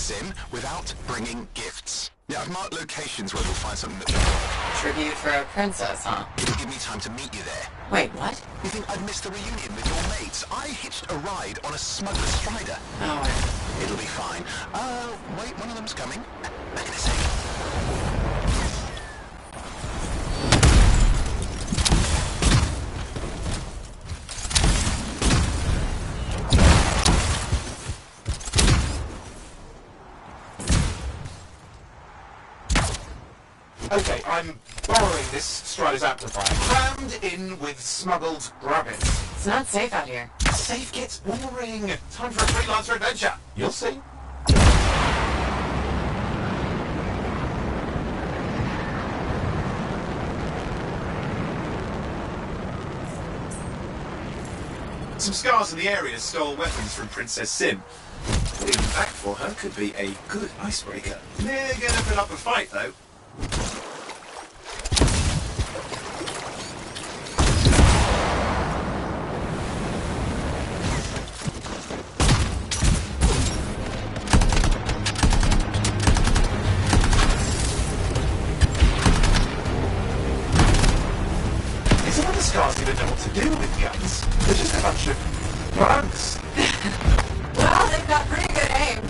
Q: Sim without bringing gifts. Yeah, I've marked locations where we'll find something that...
B: Tribute for a princess, huh?
Q: It'll give me time to meet you there.
B: Wait, what?
Q: You think I'd miss the reunion with your mates? I hitched a ride on a smuggler strider.
B: Oh.
Q: It'll be fine. Wait, one of them's coming. Back in a second.
R: Okay, I'm borrowing this Strider's amplifier, crammed in with smuggled rabbits.
B: It's not safe out here.
R: Safe gets boring. Time for a freelancer adventure. You'll see. Some scars in the area stole weapons from Princess Sim. Getting back for her could be a good icebreaker. They're gonna put up a fight, though. Some of the scars even know what to do with guns. They're just a bunch of bugs.
B: Well, they've got pretty good aim.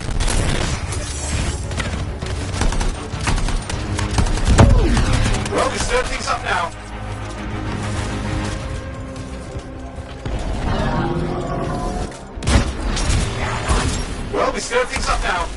R: Well, we stir things up now. Well, we stir things up now.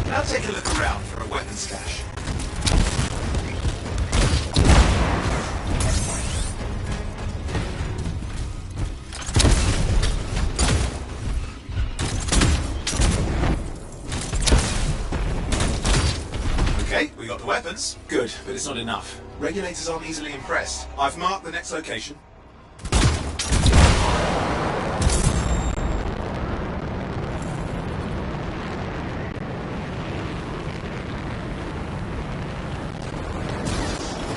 R: Now take a look around for a weapon stash. Okay, we got the weapons. Good, but it's not enough. Regulators aren't easily impressed. I've marked the next location.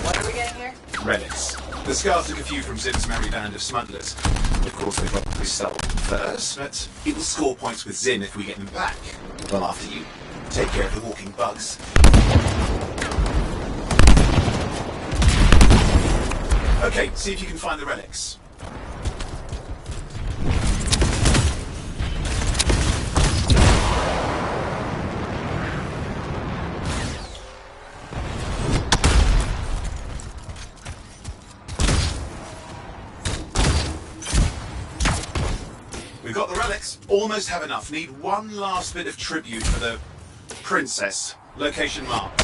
B: What are we getting here?
R: Relics. The scars took a few from Zim's merry band of smugglers. Of course, they probably stole them first, but it will score points with Zim if we get them back. Well, after you take care of the walking bugs. Okay, see if you can find the relics. We've got the relics. Almost have enough. Need one last bit of tribute for the princess. Location marked.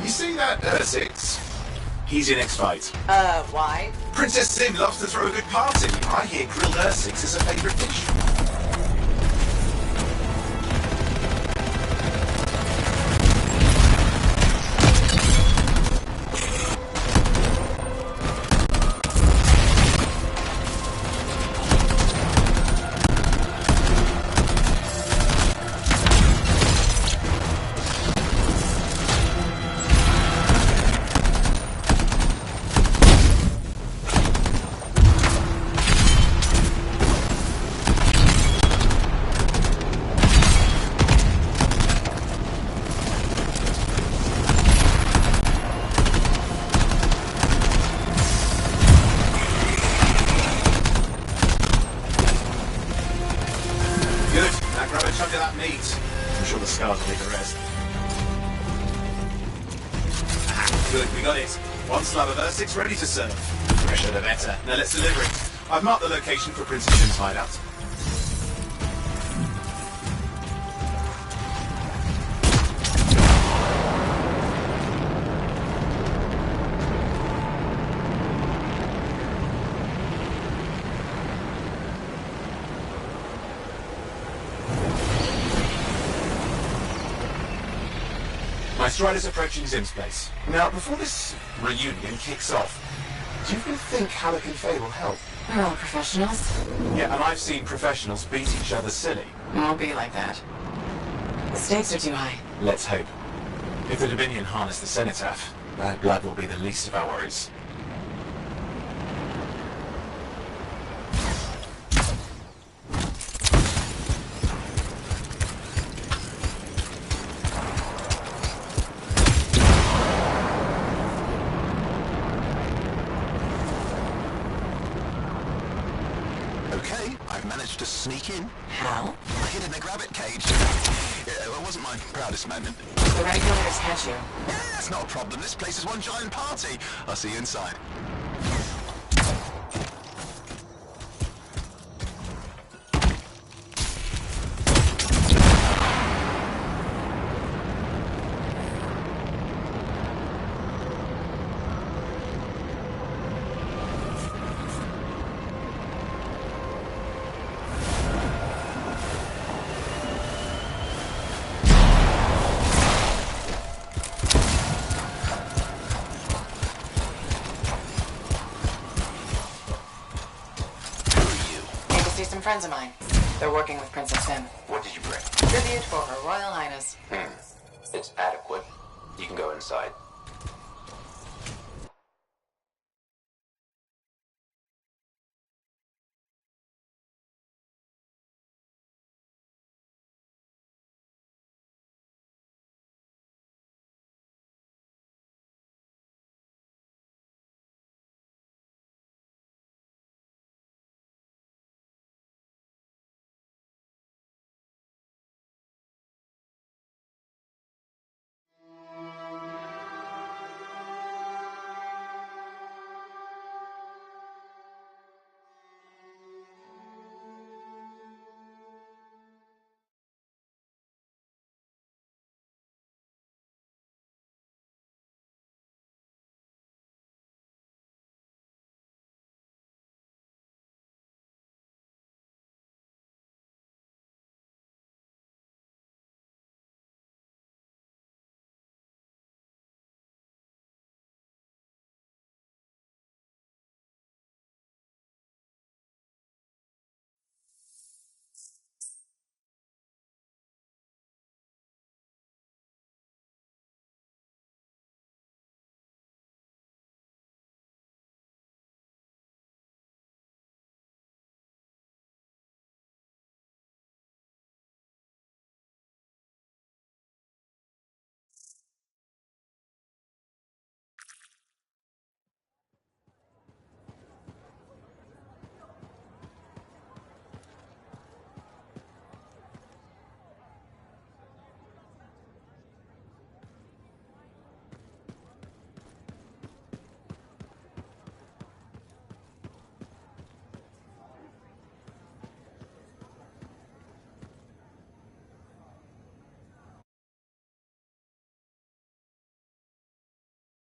R: You see that Ursix? He's in X-Fight.
B: Why?
R: Princess Sim loves to throw a good party. I hear grilled Ursix is a favourite dish. chunk of that meat. I'm sure the scars will leave the rest. Ah, good, we got it. One slab of Ursix ready to serve. Fresher the better. Now let's deliver it. I've marked the location for Princess Sim's hideout. My stride is approaching Zim's place. Now, before this reunion kicks off, do you think Halleck and Faye will help?
B: We're all professionals.
R: Yeah, and I've seen professionals beat each other silly.
B: It won't be like that. The stakes are too high.
R: Let's hope. If the Dominion harness the Cenotaph, bad blood will be the least of our worries.
Q: Okay, I've managed to sneak in.
B: How?
Q: I hid in a grabbit cage. Yeah, it wasn't my proudest moment.
B: The regulators catch you.
Q: Yeah, that's not a problem. This place is one giant party. I'll see you inside.
B: Some friends of mine. They're working with Princess Sim.
N: What did you bring?
B: Tribute for Her Royal Highness.
N: It's adequate. You can go inside.